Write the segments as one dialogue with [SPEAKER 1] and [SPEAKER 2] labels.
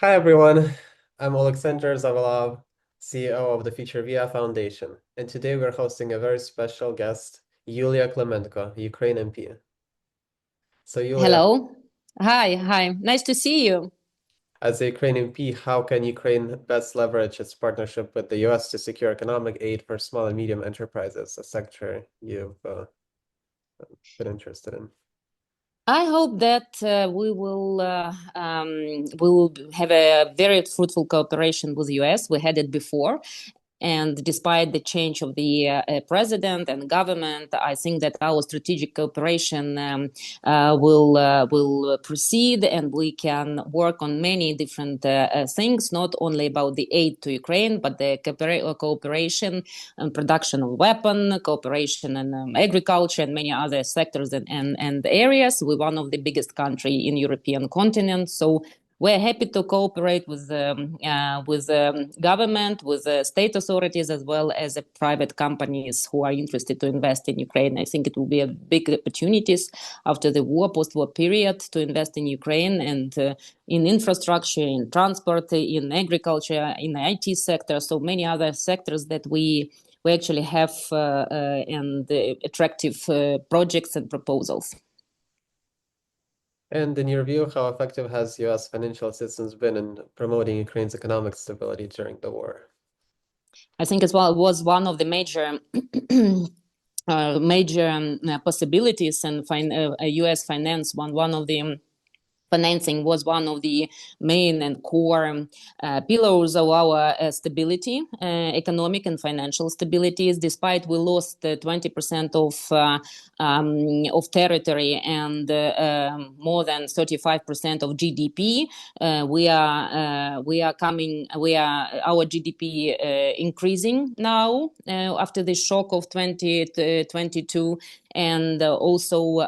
[SPEAKER 1] Hi everyone, I'm Alexander Zavalov, CEO of the Futurevia Foundation, and today we're hosting a very special guest, Yulia Klymenko, Ukraine MP. So Yulia,
[SPEAKER 2] Hello. Hi. Nice to see you.
[SPEAKER 1] as a Ukraine MP, how can Ukraine best leverage its partnership with the US to secure economic aid for small and medium enterprises, a sector you've been interested in?
[SPEAKER 2] I hope that we will have a very fruitful cooperation with the US. We had it before, and despite the change of the president and government, I think that our strategic cooperation will proceed, and we can work on many different things, not only about the aid to Ukraine, but the cooperation and production of weapon, cooperation in agriculture, and many other sectors and areas. We're one of the biggest country in European continent, so we're happy to cooperate with government, with state authorities, as well as private companies who are interested to invest in Ukraine. I think it will be a big opportunities after the war, post-war period, to invest in Ukraine and in infrastructure, in transport, in agriculture, in the IT sector, so many other sectors that we actually have and attractive projects and proposals.
[SPEAKER 1] And in your view, how effective has US financial assistance been in promoting Ukraine's economic stability during the war?
[SPEAKER 2] I think as well it was one of the major possibilities, and U.S. finance one of the financing was one of the main and core pillars of our stability, economic and financial stabilities. Despite we lost 20% of territory and more than 35% of GDP, our GDP increasing now after the shock of 2022. And also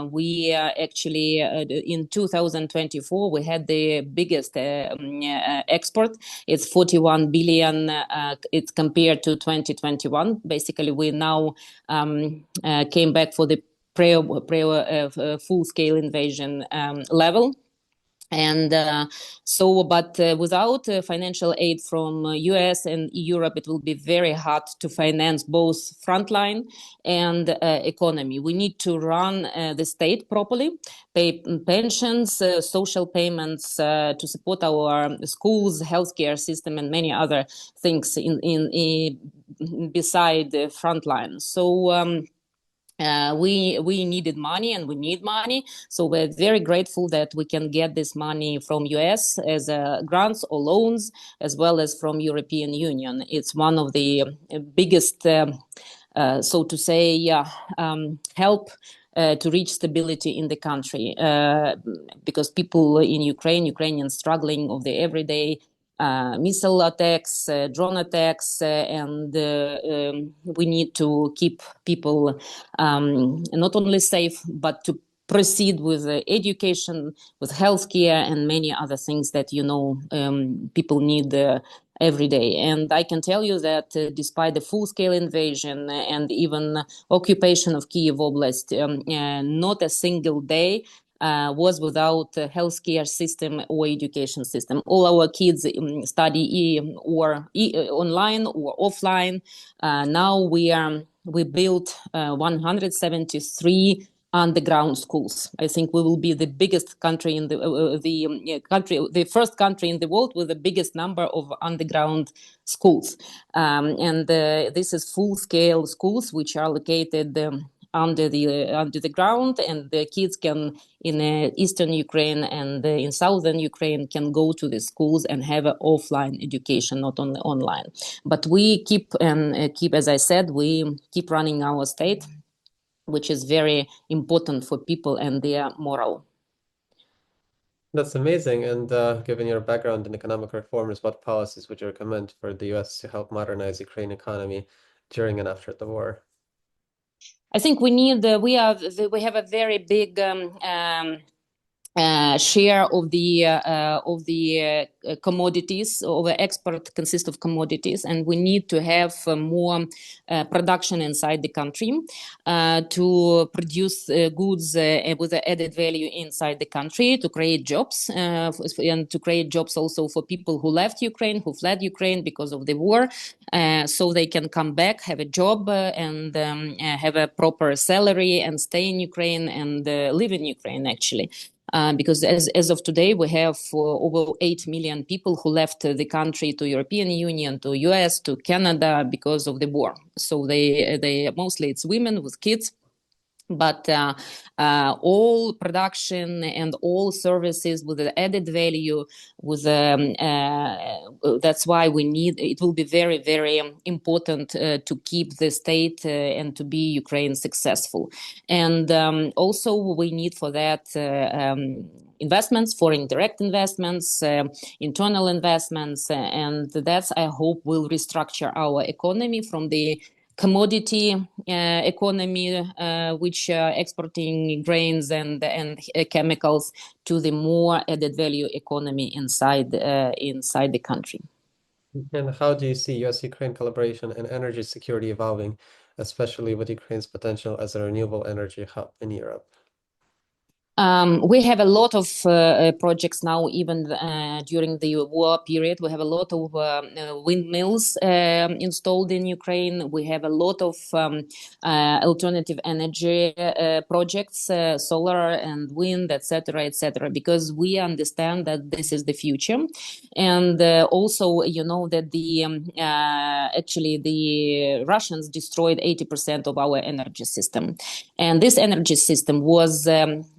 [SPEAKER 2] we actually in 2024 we had the biggest export. It's 41 billion. It's compared to 2021. Basically, we now came back for the pre full scale invasion level. And but without financial aid from US and Europe, it will be very hard to finance both frontline and economy. We need to run the state properly, pay pensions, social payments to support our schools, healthcare system, and many other things in beside the frontline. So we needed money, and we need money, so we're very grateful that we can get this money from US as grants or loans, as well as from European Union. It's one of the biggest so to say help to reach stability in the country, because people in Ukrainians struggling of the everyday missile attacks, drone attacks, and we need to keep people not only safe, but to proceed with education, with healthcare, and many other things that people need every day. And I can tell you that despite the full-scale invasion and even occupation of Kyiv Oblast, not a single day was without a healthcare system or education system. All our kids study online or offline. Now we built 173 underground schools. I think we will be the biggest country in the first country in the world with the biggest number of underground schools. And this is full-scale schools which are located under the ground, and the kids can in eastern Ukraine and in southern Ukraine can go to the schools and have an offline education, not only online. But we keep, as I said, we keep running our state, which is very important for people and their moral.
[SPEAKER 1] That's amazing. And given your background in economic reforms, what policies would you recommend for the US to help modernize Ukraine economy during and after the war?
[SPEAKER 2] I think we have a very big share of the commodities, of the export consists of commodities, and we need to have more production inside the country to produce goods with added value inside the country, to create jobs, and to create jobs also for people who left Ukraine, who fled Ukraine because of the war, so they can come back, have a job, and have a proper salary and stay in Ukraine and live in Ukraine, actually. Because as of today, we have over 8 million people who left the country to European Union, to US, to Canada because of the war. So they mostly it's women with kids. But all production and all services with the added value, with that's why we need. It will be very, very important to keep the state and to be Ukraine successful. And also we need for that investments, foreign direct investments, internal investments, and that's, I hope, will restructure our economy from the commodity economy, which exporting grains and chemicals, to the more added value economy inside the country.
[SPEAKER 1] And how do you see US-Ukraine collaboration and energy security evolving, especially with Ukraine's potential as a renewable energy hub in Europe?
[SPEAKER 2] We have a lot of projects now, even during the war period. We have a lot of windmills installed in Ukraine. We have a lot of alternative energy projects, solar and wind, etc., because we understand that this is the future. And also, you know, that actually the Russians destroyed 80% of our energy system. And this energy system was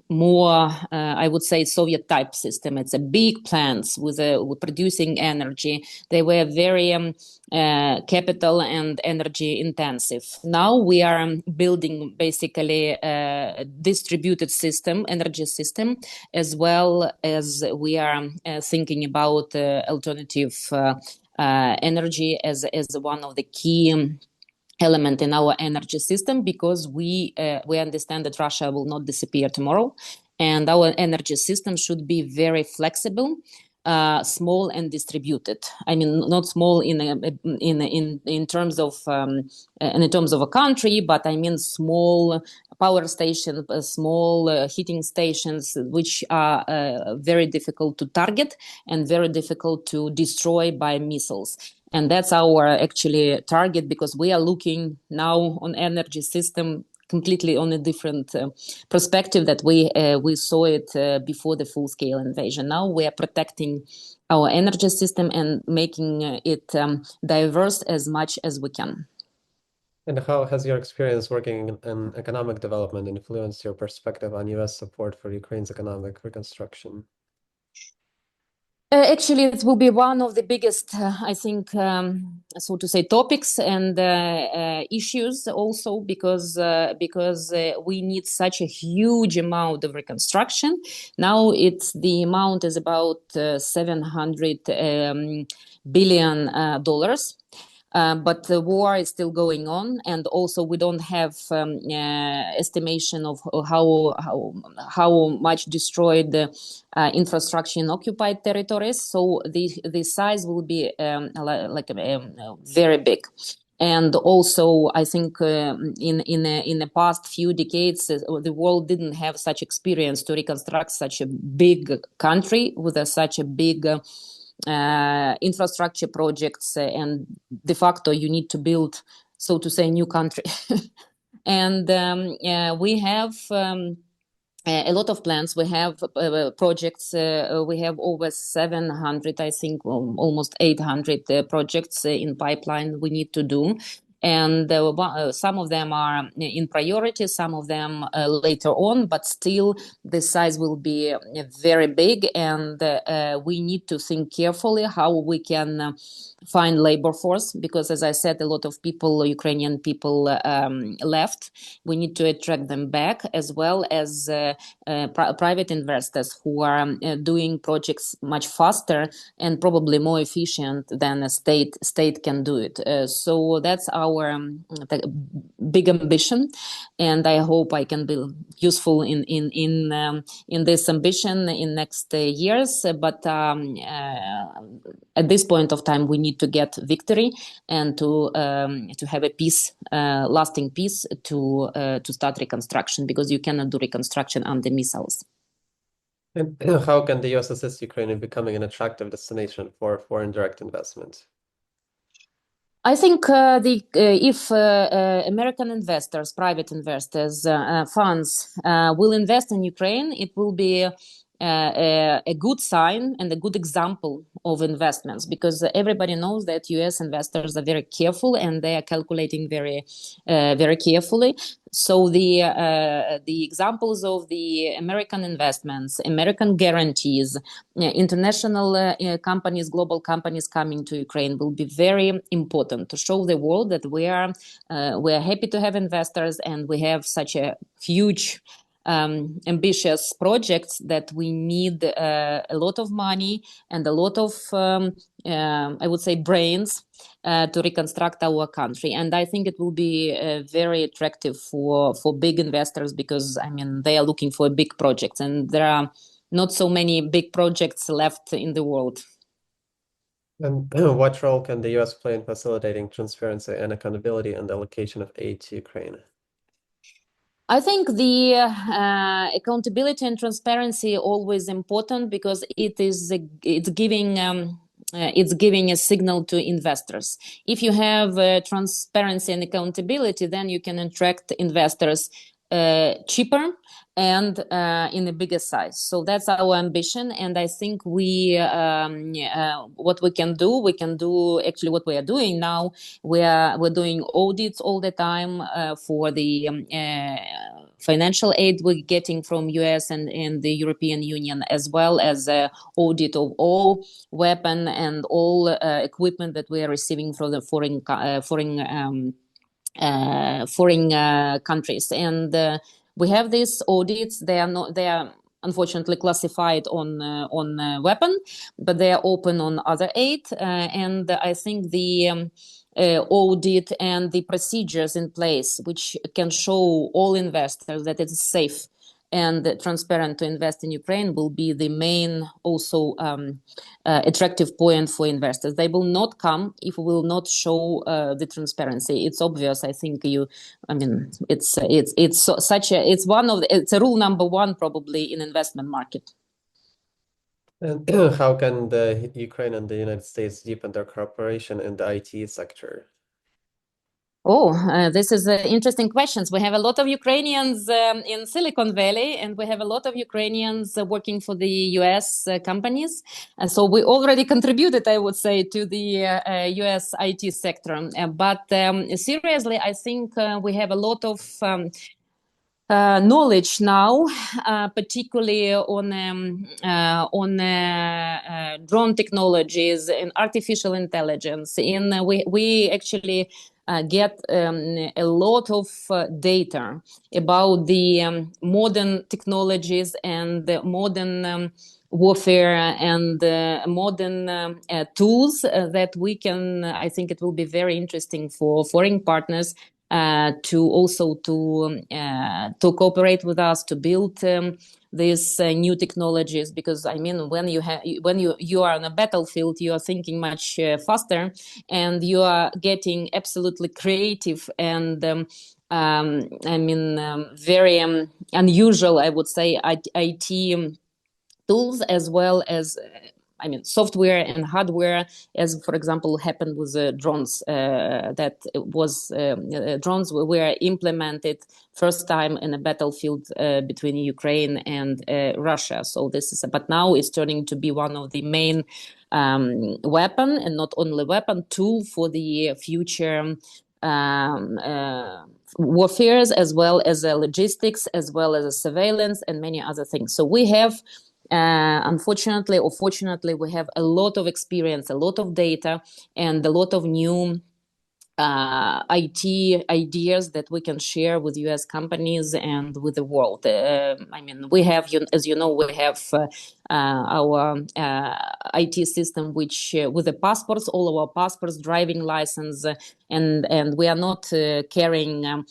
[SPEAKER 2] more, I would say, Soviet type system. It's a big plants with producing energy. They were very capital and energy intensive. Now we are building basically a distributed system, energy system, as well as we are thinking about alternative energy as one of the key element in our energy system, because we understand that Russia will not disappear tomorrow, and our energy system should be very flexible, small and distributed. I mean, not small in terms of a country, but I mean small power stations, small heating stations, which are very difficult to target and very difficult to destroy by missiles. And that's our actually target, because we are looking now on energy system completely on a different perspective that we saw it before the full-scale invasion. Now we are protecting our energy system and making it diverse as much as we can.
[SPEAKER 1] And how has your experience working in economic development influenced your perspective on US support for Ukraine's economic reconstruction?
[SPEAKER 2] Actually, it will be one of the biggest, I think, so to say, topics and issues also, because we need such a huge amount of reconstruction. Now the amount is about $700 billion. But the war is still going on, and also we don't have estimation of how much destroyed the infrastructure in occupied territories. So the size will be very big. And also, I think in the past few decades, the world didn't have such experience to reconstruct such a big country with such a big infrastructure projects, and de facto you need to build, so to say, new country. And we have a lot of plans. We have projects. We have over 700, I think, almost 800 projects in pipeline we need to do. And some of them are in priority, some of them later on, but still the size will be very big, and we need to think carefully how we can find labor force, because, as I said, a lot of people, Ukrainian people, left. We need to attract them back, as well as private investors who are doing projects much faster and probably more efficient than a state can do it. So that's our our big ambition, and I hope I can be useful in this ambition in next years. But at this point of time, we need to get victory and to have a peace, lasting peace, to start reconstruction, because you cannot do reconstruction under missiles.
[SPEAKER 1] And how can the US assist Ukraine in becoming an attractive destination for foreign direct investment?
[SPEAKER 2] I think if American investors, private investors, funds will invest in Ukraine, it will be a good sign and a good example of investments, because everybody knows that US investors are very careful and they are calculating very carefully. So the examples of the American investments, American guarantees, international companies, global companies coming to Ukraine will be very important to show the world that we are happy to have investors, and we have such a huge ambitious projects that we need a lot of money and a lot of I would say brains to reconstruct our country. And I think it will be very attractive for big investors, because I mean they are looking for big projects, and there are not so many big projects left in the world.
[SPEAKER 1] And what role can the US play in facilitating transparency and accountability in the allocation of aid to Ukraine?
[SPEAKER 2] I think the accountability and transparency always important, because it's giving a signal to investors. If you have transparency and accountability, then you can attract investors cheaper and in a bigger size. So that's our ambition, and I think what we can do actually what we are doing now. We're doing audits all the time for the financial aid we're getting from US and the European Union, as well as audit of all weapon and all equipment that we are receiving from the foreign countries. And we have these audits. They are unfortunately classified on weapon, but they are open on other aid. And I think the audit and the procedures in place, which can show all investors that it is safe and transparent to invest in Ukraine, will be the main also attractive point for investors. They will not come if we will not show the transparency. It's obvious. I think it's a rule number one probably in investment market.
[SPEAKER 1] And how can the Ukraine and the United States deepen their cooperation in the IT sector?
[SPEAKER 2] Oh, this is interesting questions. We have a lot of Ukrainians in Silicon Valley, and we have a lot of Ukrainians working for the US companies. And so we already contributed, I would say, to the US IT sector. But seriously, I think we have a lot of knowledge now, particularly on drone technologies and artificial intelligence. We actually get a lot of data about the modern technologies and the modern warfare and modern tools that we can. I think it will be very interesting for foreign partners to also to cooperate with us to build these new technologies, because I mean when you are on a battlefield, you are thinking much faster, and you are getting absolutely creative and very unusual, I would say, IT tools, as well as software and hardware, as for example happened with drones. Drones were implemented first time in a battlefield between Ukraine and Russia. So but now it's turning to be one of the main weapon, and not only weapon, tool for the future warfares, as well as logistics, as well as surveillance and many other things. So we have unfortunately or fortunately, we have a lot of experience, a lot of data, and a lot of new IT ideas that we can share with US companies and with the world. I mean, we have, as you know, we have our IT system, which with the passports, all of our passports, driving license, and we are not carrying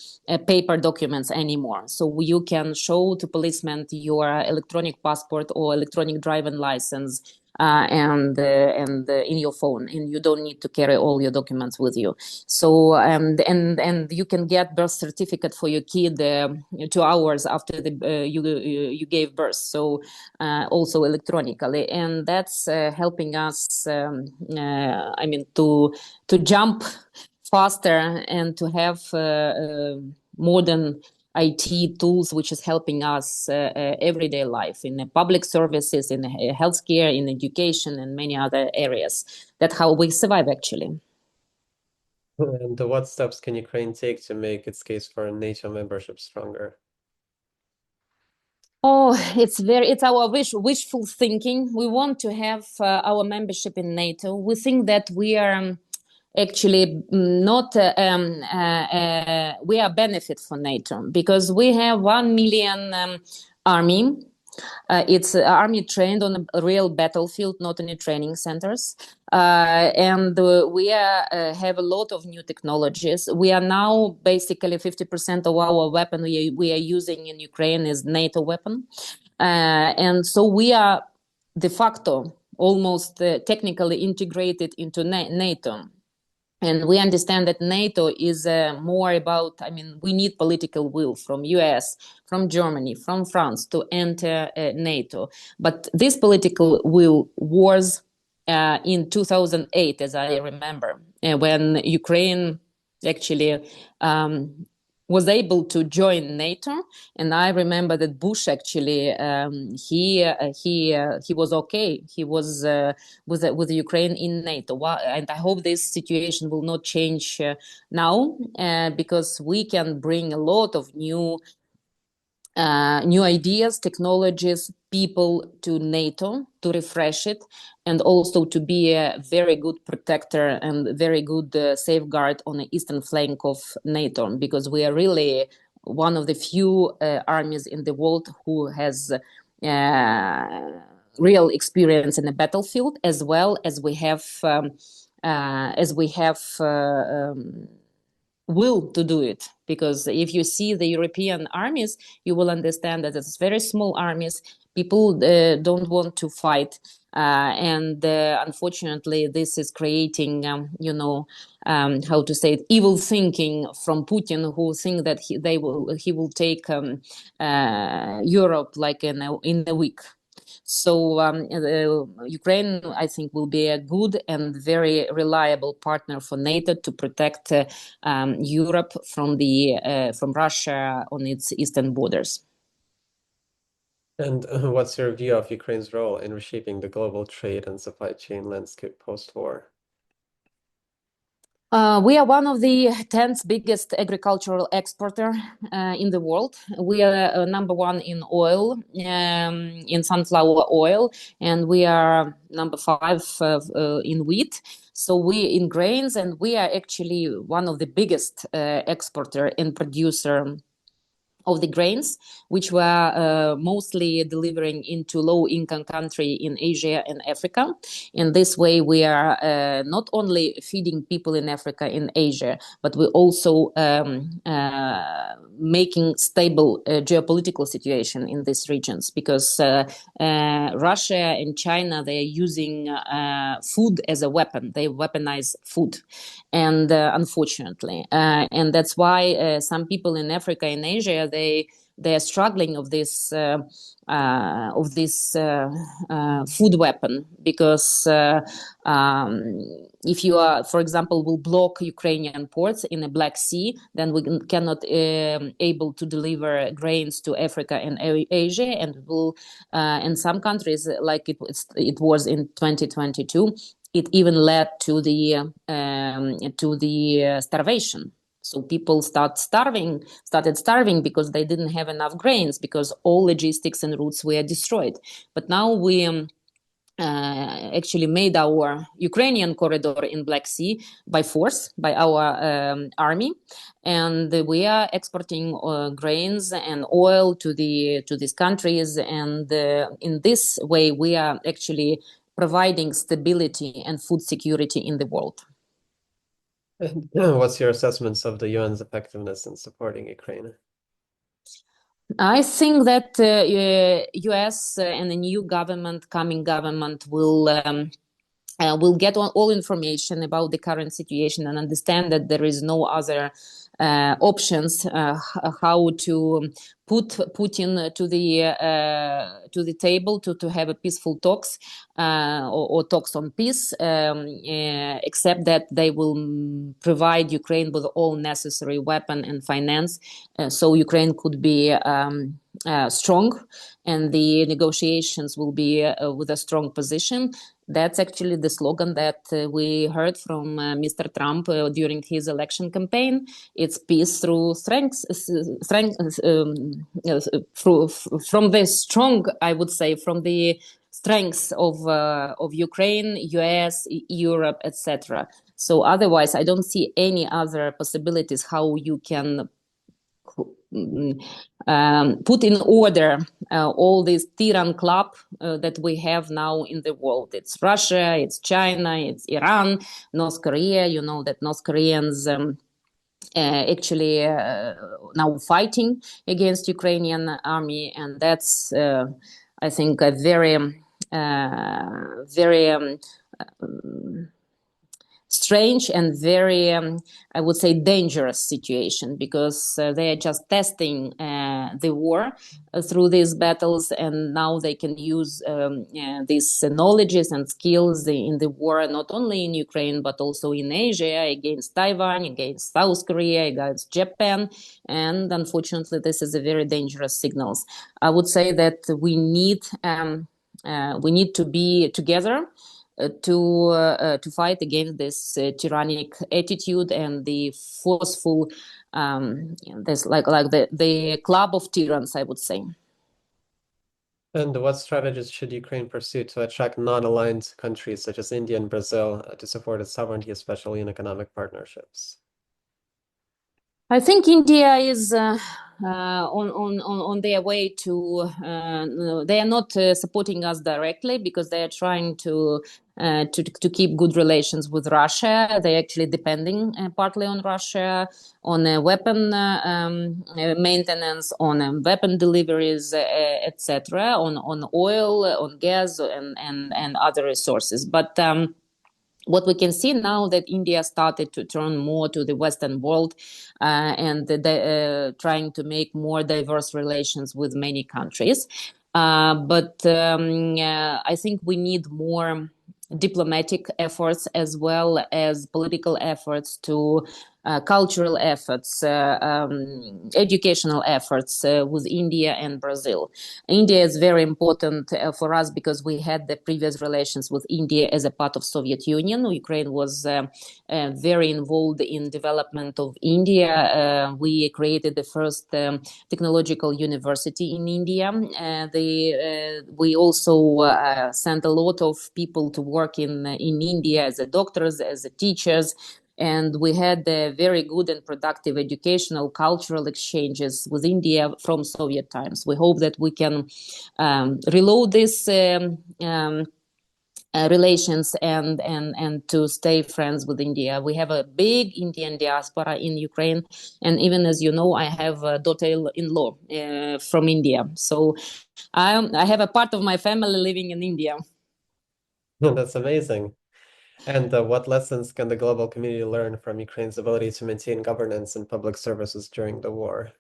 [SPEAKER 2] paper documents anymore. So you can show to policemen your electronic passport or electronic driving license and in your phone, and you don't need to carry all your documents with you. So and you can get birth certificate for your kid 2 hours after you gave birth. So also electronically, and that's helping us. I mean to jump faster and to have modern IT tools, which is helping us everyday life in public services, in healthcare, in education, and many other areas. That's how we survive, actually.
[SPEAKER 1] And what steps can Ukraine take to make its case for NATO membership stronger?
[SPEAKER 2] Oh, it's our wishful thinking. We want to have our membership in NATO. We think that we are actually not we are benefit for NATO because we have 1 million army. It's army trained on a real battlefield, not in training centers. And we have a lot of new technologies. We are now basically 50% of our weapon we are using in Ukraine is NATO weapon. And so we are de facto almost technically integrated into NATO. And we understand that NATO is more about, I mean, we need political will from US, from Germany, from France to enter NATO. But this political will was in 2008, as I remember, when Ukraine actually was able to join NATO. And I remember that Bush actually he was okay. He was with Ukraine in NATO. And I hope this situation will not change now because we can bring a lot of new ideas, technologies, people to NATO to refresh it, and also to be a very good protector and very good safeguard on the eastern flank of NATO, because we are really one of the few armies in the world who has real experience in the battlefield, as well as we have will to do it. Because if you see the European armies, you will understand that it's very small armies. People don't want to fight, and unfortunately, this is creating, how to say it, evil thinking from Putin, who think that he will take Europe like in a week. So Ukraine, I think, will be a good and very reliable partner for NATO to protect Europe from Russia on its eastern borders.
[SPEAKER 1] And what's your view of Ukraine's role in reshaping the global trade and supply chain landscape post-war?
[SPEAKER 2] We are one of the 10th biggest agricultural exporter in the world. We are number one in oil, in sunflower oil, and we are number 5 in wheat. So we in grains, and we are actually one of the biggest exporter and producer of the grains, which were mostly delivering into low-income country in Asia and Africa. In this way, we are not only feeding people in Africa and Asia, but we're also making stable geopolitical situation in these regions, because Russia and China, they are using food as a weapon. They weaponize food, and unfortunately, and that's why some people in Africa and Asia, they are struggling of this food weapon, because if you are, for example, will block Ukrainian ports in the Black Sea, then we cannot able to deliver grains to Africa and Asia, and will in some countries, like it was in 2022, it even led to the starvation. So people started starving because they didn't have enough grains, because all logistics and routes were destroyed. But now we actually made our Ukrainian corridor in Black Sea by force, by our army, and we are exporting grains and oil to these countries. And in this way, we are actually providing stability and food security in the world.
[SPEAKER 1] And what's your assessments of the UN's effectiveness in supporting Ukraine?
[SPEAKER 2] I think that U.S. And the new government, coming government, will get all information about the current situation and understand that there is no other options how to put Putin to the table to have a peaceful talks or talks on peace, except that they will provide Ukraine with all necessary weapon and finance, so Ukraine could be strong, and the negotiations will be with a strong position. That's actually the slogan that we heard from Mr. Trump during his election campaign. It's peace through strength, from the strong, I would say, from the strengths of Ukraine, US, Europe, etc. So otherwise, I don't see any other possibilities how you can put in order all this Tiran club that we have now in the world. It's Russia, it's China, it's Iran, North Korea. You know that North Koreans actually now fighting against Ukrainian army, and that's I think a very strange and very, I would say, dangerous situation, because they are just testing the war through these battles, and now they can use these knowledges and skills in the war, not only in Ukraine, but also in Asia, against Taiwan, against South Korea, against Japan. And unfortunately, this is a very dangerous signals. I would say that we need to be together to fight against this tyrannic attitude and the forceful, this like the club of tyrants, I would say.
[SPEAKER 1] And what strategies should Ukraine pursue to attract non-aligned countries such as India and Brazil to support its sovereignty, especially in economic partnerships?
[SPEAKER 2] I think India is on their way to. They are not supporting us directly because they are trying to keep good relations with Russia. They're actually depending partly on Russia, on weapon maintenance, on weapon deliveries, etc., on oil, on gas, and other resources. But what we can see now that India started to turn more to the Western world and trying to make more diverse relations with many countries. But I think we need more diplomatic efforts as well as political efforts to cultural efforts, educational efforts with India and Brazil. India is very important for us because we had the previous relations with India as a part of Soviet Union. Ukraine was very involved in development of India. We created the first technological university in India. We also sent a lot of people to work in India as a doctors, as a teachers. And we had very good and productive educational, cultural exchanges with India from Soviet times. We hope that we can reload this relations and to stay friends with India. We have a big Indian diaspora in Ukraine, and even as you know, I have a daughter-in-law from India. So I have a part of my family living in India.
[SPEAKER 1] That's amazing. And what lessons can the global community learn from Ukraine's ability to maintain governance and public services during the war?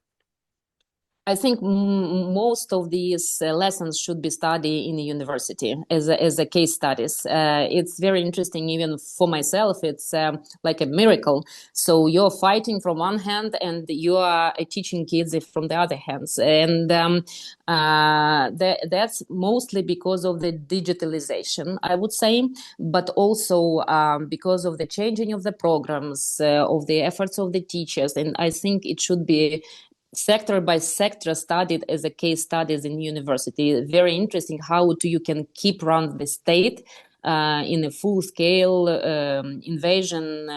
[SPEAKER 2] I think most of these lessons should be studied in the university as a case studies. It's very interesting, even for myself. It's like a miracle. So you're fighting from one hand, and you are teaching kids from the other hands, and that's mostly because of the digitalization, I would say, but also because of the changing of the programs, of the efforts of the teachers. And I think it should be sector by sector studied as a case studies in university. Very interesting how you can keep run the state in a full scale invasion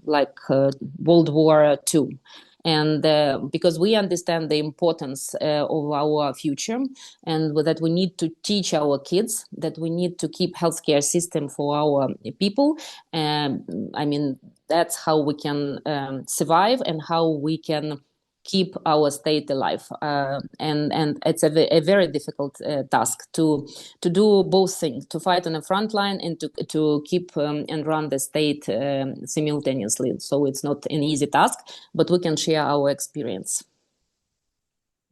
[SPEAKER 2] like World War II. And because we understand the importance of our future, and that we need to teach our kids, that we need to keep healthcare system for our people. I mean, that's how we can survive and how we can keep our state alive. And it's a very difficult task to do both things, to fight on the front line and to keep and run the state simultaneously. So it's not an easy task, but we can share our experience.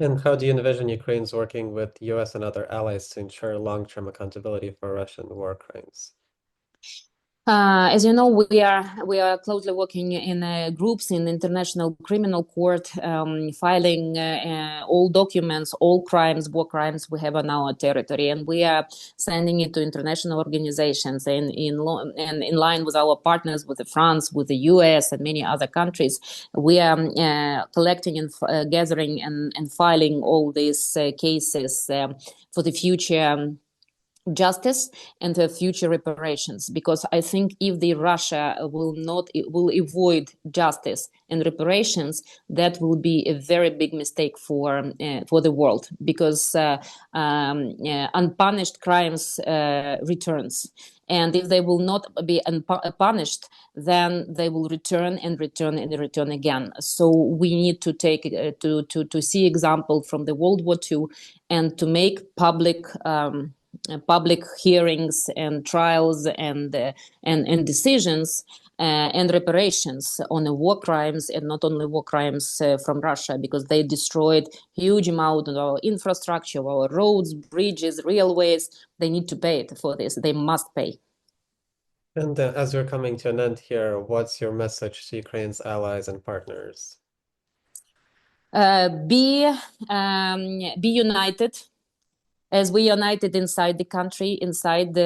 [SPEAKER 1] And how do you envision Ukraine's working with US and other allies to ensure long-term accountability for Russian war crimes?
[SPEAKER 2] As you know, we are closely working in groups in International Criminal Court, filing all documents, all crimes, war crimes we have on our territory, and we are sending it to international organizations. And in line with our partners, with France, with the US, and many other countries, we are collecting and gathering and filing all these cases for the future. Justice and future reparations, because I think if the Russia will avoid justice and reparations, that will be a very big mistake for the world, because unpunished crimes returns, and if they will not be punished, then they will return and return and return again. So we need to take to see example from the World War II and to make public hearings and trials and decisions and reparations on the war crimes, and not only war crimes from Russia, because they destroyed huge amount of our infrastructure, our roads, bridges, railways. They need to pay for this. They must pay.
[SPEAKER 1] And as we're coming to an end here, what's your message to Ukraine's allies and partners?
[SPEAKER 2] Be united, as we united inside the country, inside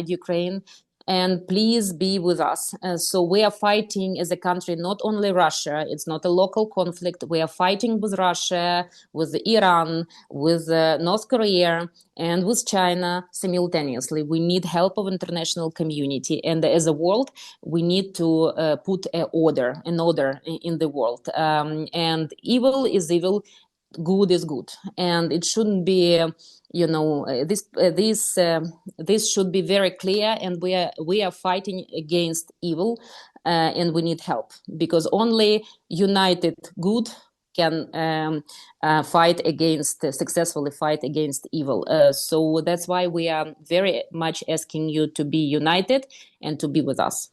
[SPEAKER 2] Ukraine, and please be with us. So we are fighting as a country, not only Russia. It's not a local conflict. We are fighting with Russia, with Iran, with North Korea, and with China simultaneously. We need help of international community, and as a world, we need to put an order in the world. And evil is evil, good is good, and it shouldn't be this should be very clear, and we are fighting against evil, and we need help, because only united good can successfully fight against evil. So that's why we are very much asking you to be united and to be with us.